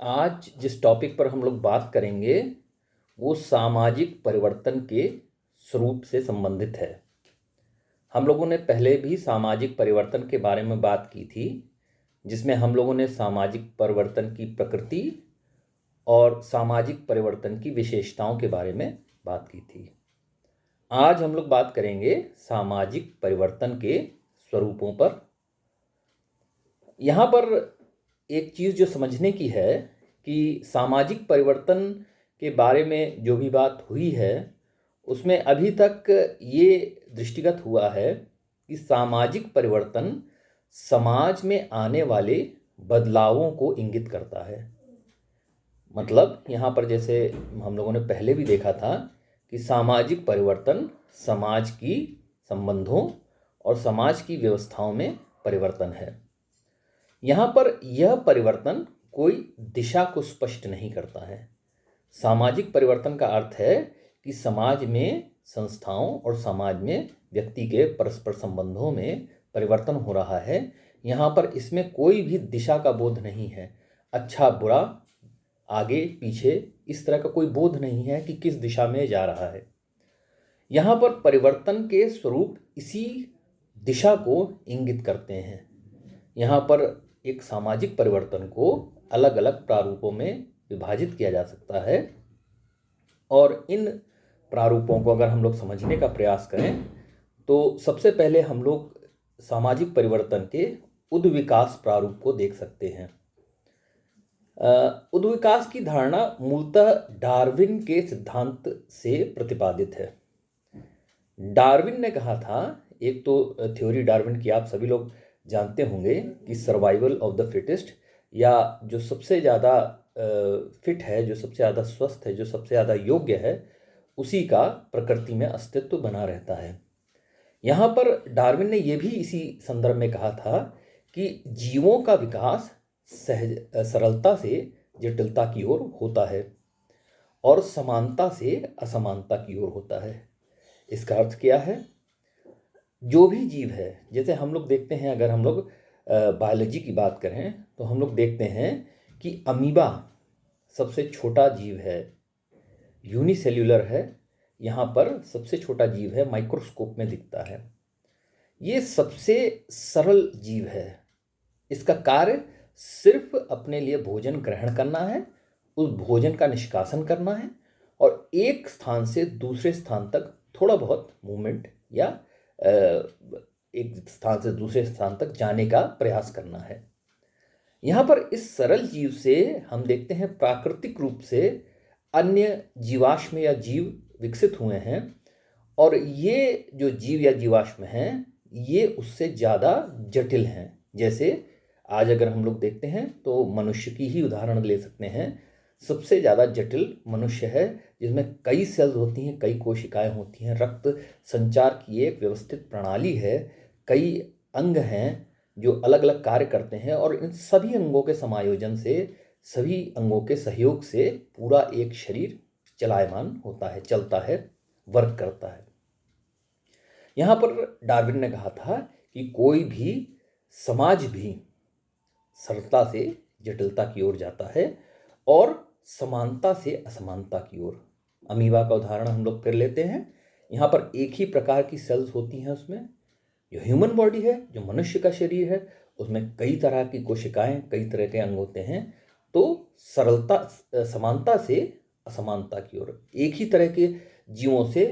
आज जिस टॉपिक पर हम लोग बात करेंगे वो सामाजिक परिवर्तन के स्वरूप से संबंधित है। हम लोगों ने पहले भी सामाजिक परिवर्तन के बारे में बात की थी, जिसमें हम लोगों ने सामाजिक परिवर्तन की प्रकृति और सामाजिक परिवर्तन की विशेषताओं के बारे में बात की थी। आज हम लोग बात करेंगे सामाजिक परिवर्तन के स्वरूपों पर। यहाँ पर एक चीज़ जो समझने की है कि सामाजिक परिवर्तन के बारे में जो भी बात हुई है उसमें अभी तक ये दृष्टिगत हुआ है कि सामाजिक परिवर्तन समाज में आने वाले बदलावों को इंगित करता है। मतलब यहाँ पर जैसे हम लोगों ने पहले भी देखा था कि सामाजिक परिवर्तन समाज की संबंधों और समाज की व्यवस्थाओं में परिवर्तन है। यहाँ पर यह परिवर्तन कोई दिशा को स्पष्ट नहीं करता है। सामाजिक परिवर्तन का अर्थ है कि समाज में संस्थाओं और समाज में व्यक्ति के परस्पर संबंधों में परिवर्तन हो रहा है। यहाँ पर इसमें कोई भी दिशा का बोध नहीं है, अच्छा बुरा, आगे पीछे, इस तरह का कोई बोध नहीं है कि किस दिशा में जा रहा है। यहाँ पर परिवर्तन के स्वरूप इसी दिशा को इंगित करते हैं। यहाँ पर एक सामाजिक परिवर्तन को अलग अलग प्रारूपों में विभाजित किया जा सकता है और इन प्रारूपों को अगर हम लोग समझने का प्रयास करें तो सबसे पहले हम लोग सामाजिक परिवर्तन के उद्विकास प्रारूप को देख सकते हैं। उद्विकास की धारणा मूलतः डार्विन के सिद्धांत से प्रतिपादित है। डार्विन ने कहा था, एक तो थ्योरी डार्विन की आप सभी लोग जानते होंगे कि सर्वाइवल ऑफ द फिटेस्ट, या जो सबसे ज़्यादा फिट है, जो सबसे ज़्यादा स्वस्थ है, जो सबसे ज़्यादा योग्य है, उसी का प्रकृति में अस्तित्व बना रहता है। यहाँ पर डार्विन ने यह भी इसी संदर्भ में कहा था कि जीवों का विकास सरलता से जटिलता की ओर होता है और समानता से असमानता की ओर होता है। इसका अर्थ क्या है? जो भी जीव है, जैसे हम लोग देखते हैं, अगर हम लोग बायोलॉजी की बात करें तो हम लोग देखते हैं कि अमीबा सबसे छोटा जीव है, यूनिसेल्यूलर है। यहाँ पर सबसे छोटा जीव है, माइक्रोस्कोप में दिखता है। ये सबसे सरल जीव है। इसका कार्य सिर्फ अपने लिए भोजन ग्रहण करना है, उस भोजन का निष्कासन करना है और एक स्थान से दूसरे स्थान तक थोड़ा बहुत मूवमेंट या एक स्थान से दूसरे स्थान तक जाने का प्रयास करना है। यहाँ पर इस सरल जीव से हम देखते हैं प्राकृतिक रूप से अन्य जीवाश्म या जीव विकसित हुए हैं और ये जो जीव या जीवाश्म हैं ये उससे ज़्यादा जटिल हैं। जैसे आज अगर हम लोग देखते हैं तो मनुष्य की ही उदाहरण ले सकते हैं। सबसे ज़्यादा जटिल मनुष्य है, जिसमें कई सेल्स होती हैं, कई कोशिकाएं होती हैं, रक्त संचार की एक व्यवस्थित प्रणाली है, कई अंग हैं जो अलग अलग कार्य करते हैं और इन सभी अंगों के समायोजन से, सभी अंगों के सहयोग से पूरा एक शरीर चलायमान होता है, चलता है, वर्क करता है। यहाँ पर डार्विन ने कहा था कि कोई भी समाज भी सरलता से जटिलता की ओर जाता है और समानता से असमानता की ओर। अमीबा का उदाहरण हम लोग फिर लेते हैं। यहाँ पर एक ही प्रकार की सेल्स होती हैं। उसमें जो ह्यूमन बॉडी है, जो मनुष्य का शरीर है, उसमें कई तरह की कोशिकाएं, कई तरह के अंग होते हैं। तो सरलता, समानता से असमानता की ओर, एक ही तरह के जीवों से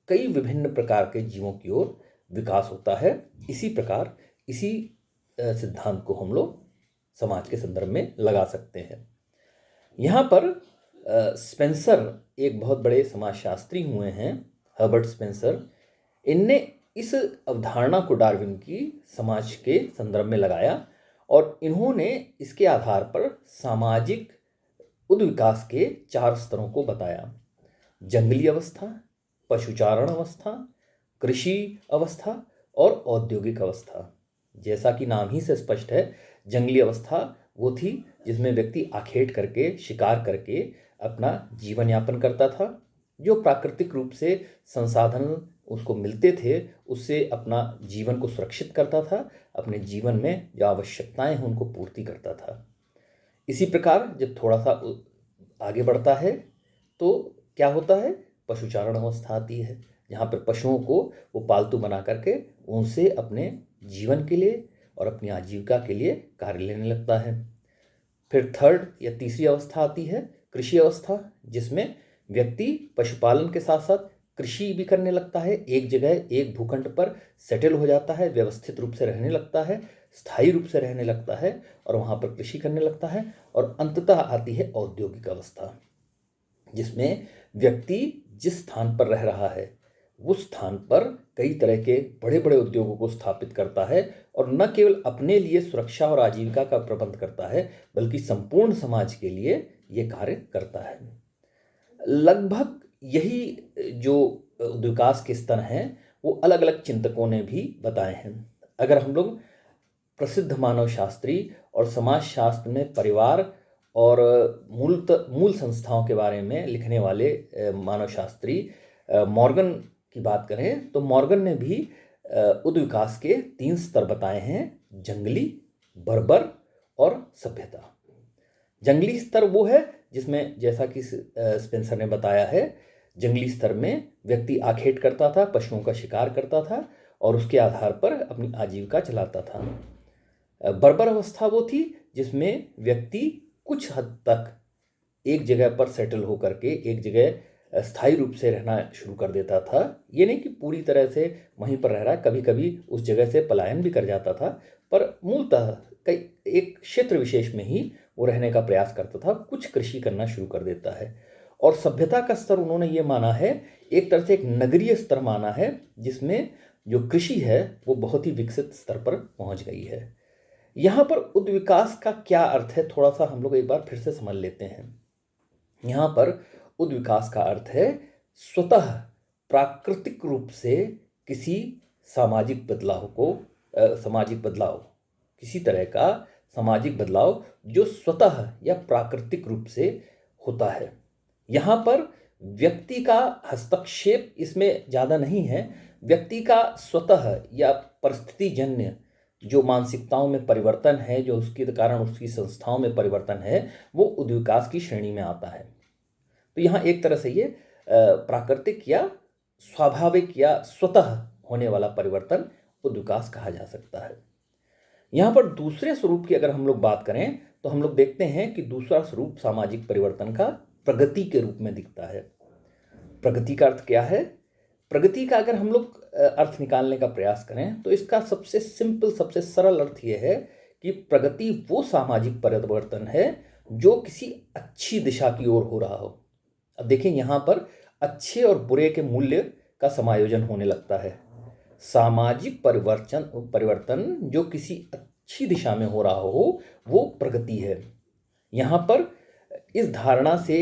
कई विभिन्न प्रकार के जीवों की ओर विकास होता है। इसी प्रकार इसी सिद्धांत को हम लोग समाज के संदर्भ में लगा सकते हैं। यहाँ पर स्पेंसर एक बहुत बड़े समाजशास्त्री हुए हैं, हर्बर्ट स्पेंसर। इनने इस अवधारणा को डार्विन की समाज के संदर्भ में लगाया और इन्होंने इसके आधार पर सामाजिक उद्विकास के 4 स्तरों को बताया: जंगली अवस्था, पशुचारण अवस्था, कृषि अवस्था और औद्योगिक अवस्था। जैसा कि नाम ही से स्पष्ट है, जंगली अवस्था वो थी जिसमें व्यक्ति आखेट करके, शिकार करके अपना जीवन यापन करता था, जो प्राकृतिक रूप से संसाधन उसको मिलते थे उससे अपना जीवन को सुरक्षित करता था, अपने जीवन में जो आवश्यकताएं हैं उनको पूर्ति करता था। इसी प्रकार जब थोड़ा सा आगे बढ़ता है तो क्या होता है, पशुचारण अवस्था आती है, जहाँ पर पशुओं को वो पालतू बना करके उनसे अपने जीवन के लिए और अपनी आजीविका के लिए कार्य लेने लगता है। फिर थर्ड या तीसरी अवस्था आती है कृषि अवस्था, जिसमें व्यक्ति पशुपालन के साथ साथ कृषि भी करने लगता है, एक जगह एक भूखंड पर सेटल हो जाता है, व्यवस्थित रूप से रहने लगता है, स्थायी रूप से रहने लगता है और वहाँ पर कृषि करने लगता है। और अंततः आती है औद्योगिक अवस्था, जिसमें व्यक्ति जिस स्थान पर रह रहा है उस स्थान पर कई तरह के बड़े बड़े उद्योगों को स्थापित करता है और न केवल अपने लिए सुरक्षा और आजीविका का प्रबंध करता है बल्कि संपूर्ण समाज के लिए ये कार्य करता है। लगभग यही जो विकास के स्तर हैं वो अलग अलग चिंतकों ने भी बताए हैं। अगर हम लोग प्रसिद्ध मानव शास्त्री और समाजशास्त्र में परिवार और मूल संस्थाओं के बारे में लिखने वाले मानव शास्त्री मॉर्गन की बात करें तो मॉर्गन ने भी उद्विकास के 3 स्तर बताए हैं, जंगली, बर्बर और सभ्यता। जंगली स्तर वो है जिसमें, जैसा कि स्पेंसर ने बताया है, जंगली स्तर में व्यक्ति आखेट करता था, पशुओं का शिकार करता था और उसके आधार पर अपनी आजीविका चलाता था। बर्बर अवस्था वो थी जिसमें व्यक्ति कुछ हद तक एक जगह पर सेटल होकर के एक जगह स्थायी रूप से रहना शुरू कर देता था। ये नहीं कि पूरी तरह से वहीं पर रह रहा है, कभी कभी उस जगह से पलायन भी कर जाता था, पर मूलतः कई एक क्षेत्र विशेष में ही वो रहने का प्रयास करता था, कुछ कृषि करना शुरू कर देता है। और सभ्यता का स्तर उन्होंने ये माना है, एक तरह से एक नगरीय स्तर माना है, जिसमें जो कृषि है वो बहुत ही विकसित स्तर पर पहुंच गई है। यहाँ पर उद्विकास का क्या अर्थ है, थोड़ा सा हम लोग एक बार फिर से समझ लेते हैं। यहाँ पर उद्विकास का अर्थ है स्वतः प्राकृतिक रूप से किसी सामाजिक बदलाव को किसी तरह का सामाजिक बदलाव जो स्वतः या प्राकृतिक रूप से होता है। यहाँ पर व्यक्ति का हस्तक्षेप इसमें ज़्यादा नहीं है, व्यक्ति का स्वतः या परिस्थितिजन्य जो मानसिकताओं में परिवर्तन है, जो उसके कारण उसकी संस्थाओं में परिवर्तन है, वो उद्विकास की श्रेणी में आता है। तो यहाँ एक तरह से ये प्राकृतिक या स्वाभाविक या स्वतः होने वाला परिवर्तन उद्विकास कहा जा सकता है। यहाँ पर दूसरे स्वरूप की अगर हम लोग बात करें तो हम लोग देखते हैं कि दूसरा स्वरूप सामाजिक परिवर्तन का प्रगति के रूप में दिखता है। प्रगति का अर्थ क्या है? प्रगति का अगर हम लोग अर्थ निकालने का प्रयास करें तो इसका सबसे सिंपल, सबसे सरल अर्थ यह है कि प्रगति वो सामाजिक परिवर्तन है जो किसी अच्छी दिशा की ओर हो रहा हो। अब देखें, यहाँ पर अच्छे और बुरे के मूल्य का समायोजन होने लगता है। सामाजिक परिवर्तन जो किसी अच्छी दिशा में हो रहा हो वो प्रगति है। यहाँ पर इस धारणा से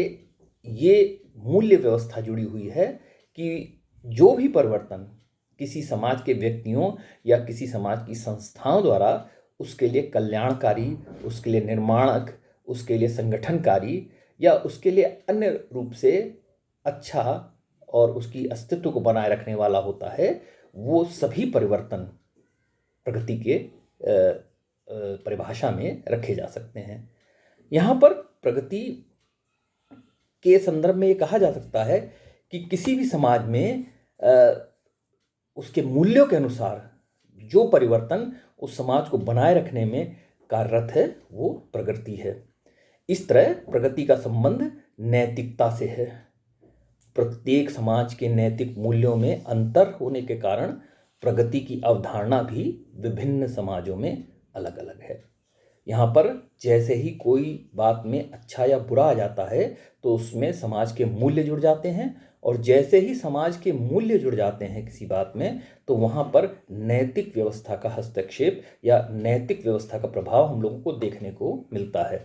ये मूल्य व्यवस्था जुड़ी हुई है कि जो भी परिवर्तन किसी समाज के व्यक्तियों या किसी समाज की संस्थाओं द्वारा उसके लिए कल्याणकारी, उसके लिए निर्माणक, उसके लिए संगठनकारी या उसके लिए अन्य रूप से अच्छा और उसकी अस्तित्व को बनाए रखने वाला होता है, वो सभी परिवर्तन प्रगति के परिभाषा में रखे जा सकते हैं। यहाँ पर प्रगति के संदर्भ में ये कहा जा सकता है कि किसी भी समाज में उसके मूल्यों के अनुसार जो परिवर्तन उस समाज को बनाए रखने में कार्यरत है वो प्रगति है। इस तरह प्रगति का संबंध नैतिकता से है। प्रत्येक समाज के नैतिक मूल्यों में अंतर होने के कारण प्रगति की अवधारणा भी विभिन्न समाजों में अलग अलग है। यहाँ पर जैसे ही कोई बात में अच्छा या बुरा आ जाता है तो उसमें समाज के मूल्य जुड़ जाते हैं, और जैसे ही समाज के मूल्य जुड़ जाते हैं किसी बात में तो वहाँ पर नैतिक व्यवस्था का हस्तक्षेप या नैतिक व्यवस्था का प्रभाव हम लोगों को देखने को मिलता है।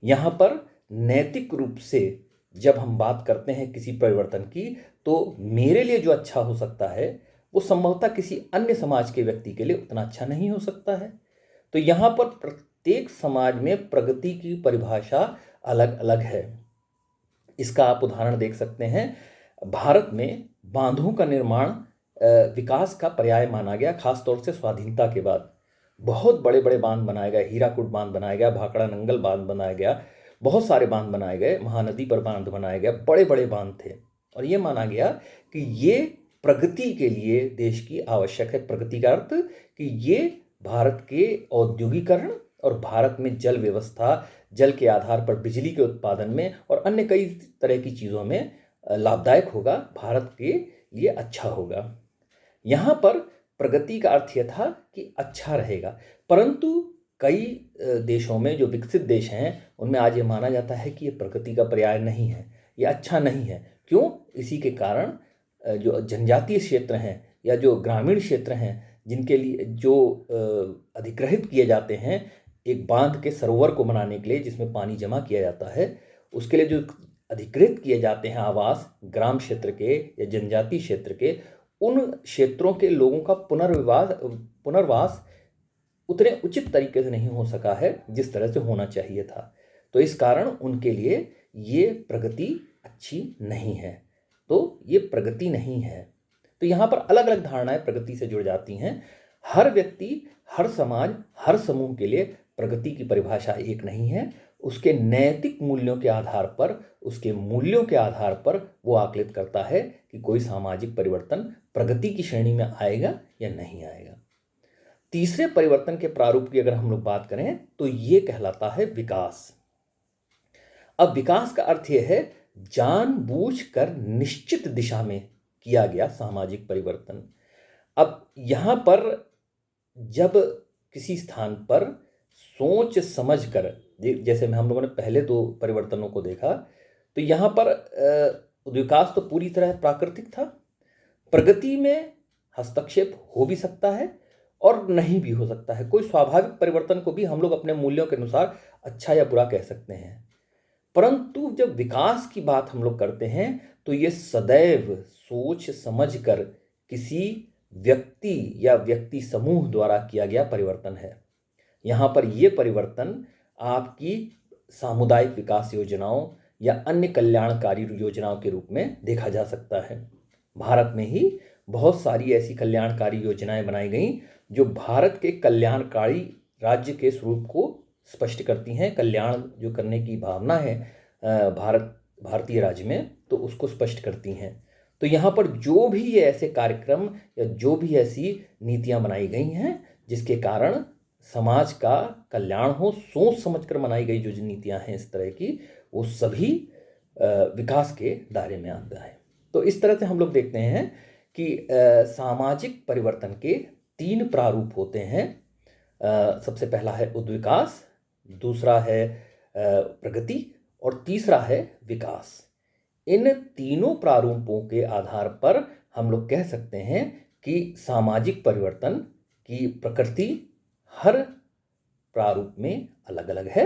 यहाँ पर नैतिक रूप से जब हम बात करते हैं किसी परिवर्तन की तो मेरे लिए जो अच्छा हो सकता है वो संभवतः किसी अन्य समाज के व्यक्ति के लिए उतना अच्छा नहीं हो सकता है। तो यहाँ पर प्रत्येक समाज में प्रगति की परिभाषा अलग अलग है। इसका आप उदाहरण देख सकते हैं। भारत में बांधों का निर्माण विकास का पर्याय माना गया, खासतौर से स्वाधीनता के बाद। बहुत बड़े बड़े बांध बनाए गए, हीराकुड बांध बनाया गया, भाखड़ा नंगल बांध बनाया गया, बहुत सारे बांध बनाए गए, महानदी पर बांध बनाया गया, बड़े बड़े बांध थे। और ये माना गया कि ये प्रगति के लिए देश की आवश्यक है। प्रगति का अर्थ कि ये भारत के औद्योगिकरण और भारत में जल व्यवस्था, जल के आधार पर बिजली के उत्पादन में और अन्य कई तरह की चीज़ों में लाभदायक होगा, भारत के लिए अच्छा होगा। यहाँ पर प्रगति का अर्थ यह था कि अच्छा रहेगा, परंतु कई देशों में, जो विकसित देश हैं, उनमें आज ये माना जाता है कि ये प्रगति का पर्याय नहीं है, ये अच्छा नहीं है। क्यों? इसी के कारण जो जनजातीय क्षेत्र हैं या जो ग्रामीण क्षेत्र हैं, जिनके लिए जो अधिग्रहित किए जाते हैं एक बांध के सरोवर को बनाने के लिए जिसमें पानी जमा किया जाता है, उसके लिए जो अधिकृत किए जाते हैं आवास, ग्राम क्षेत्र के या जनजातीय क्षेत्र के, उन क्षेत्रों के लोगों का पुनर्वास उतने उचित तरीके से नहीं हो सका है जिस तरह से होना चाहिए था। तो इस कारण उनके लिए ये प्रगति अच्छी नहीं है। तो ये प्रगति नहीं है। तो यहाँ पर अलग अलग धारणाएं प्रगति से जुड़ जाती हैं। हर व्यक्ति, हर समाज, हर समूह के लिए प्रगति की परिभाषा एक नहीं है। उसके नैतिक मूल्यों के आधार पर, उसके मूल्यों के आधार पर वो आकलित करता है कि कोई सामाजिक परिवर्तन प्रगति की श्रेणी में आएगा या नहीं आएगा। तीसरे परिवर्तन के प्रारूप की अगर हम लोग बात करें तो ये कहलाता है विकास। अब विकास का अर्थ यह है जानबूझकर निश्चित दिशा में किया गया सामाजिक परिवर्तन। अब यहाँ पर जब किसी स्थान पर सोच समझकर, जैसे हम लोगों ने पहले दो परिवर्तनों को देखा, तो यहाँ पर विकास तो पूरी तरह प्राकृतिक था। प्रगति में हस्तक्षेप हो भी सकता है और नहीं भी हो सकता है। कोई स्वाभाविक परिवर्तन को भी हम लोग अपने मूल्यों के अनुसार अच्छा या बुरा कह सकते हैं। परंतु जब विकास की बात हम लोग करते हैं तो ये सदैव सोच समझकर किसी व्यक्ति या व्यक्ति समूह द्वारा किया गया परिवर्तन है। यहाँ पर ये परिवर्तन आपकी सामुदायिक विकास योजनाओं या अन्य कल्याणकारी योजनाओं के रूप में देखा जा सकता है। भारत में ही बहुत सारी ऐसी कल्याणकारी योजनाएं बनाई गई जो भारत के कल्याणकारी राज्य के स्वरूप को स्पष्ट करती हैं। कल्याण जो करने की भावना है भारतीय राज्य में, तो उसको स्पष्ट करती हैं। तो यहाँ पर जो भी ये ऐसे कार्यक्रम या जो भी ऐसी नीतियाँ बनाई गई हैं जिसके कारण समाज का कल्याण हो, सोच समझकर बनाई गई जो नीतियाँ हैं इस तरह की, वो सभी विकास के दायरे में आता है। तो इस तरह से हम लोग देखते हैं कि सामाजिक परिवर्तन के 3 प्रारूप होते हैं। सबसे पहला है उद्विकास, दूसरा है प्रगति और तीसरा है विकास। इन तीनों प्रारूपों के आधार पर हम लोग कह सकते हैं कि सामाजिक परिवर्तन की प्रकृति हर प्रारूप में अलग अलग है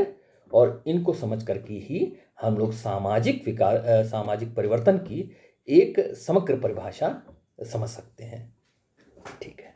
और इनको समझ कर के ही हम लोग सामाजिक परिवर्तन की एक समग्र परिभाषा समझ सकते हैं। ठीक है।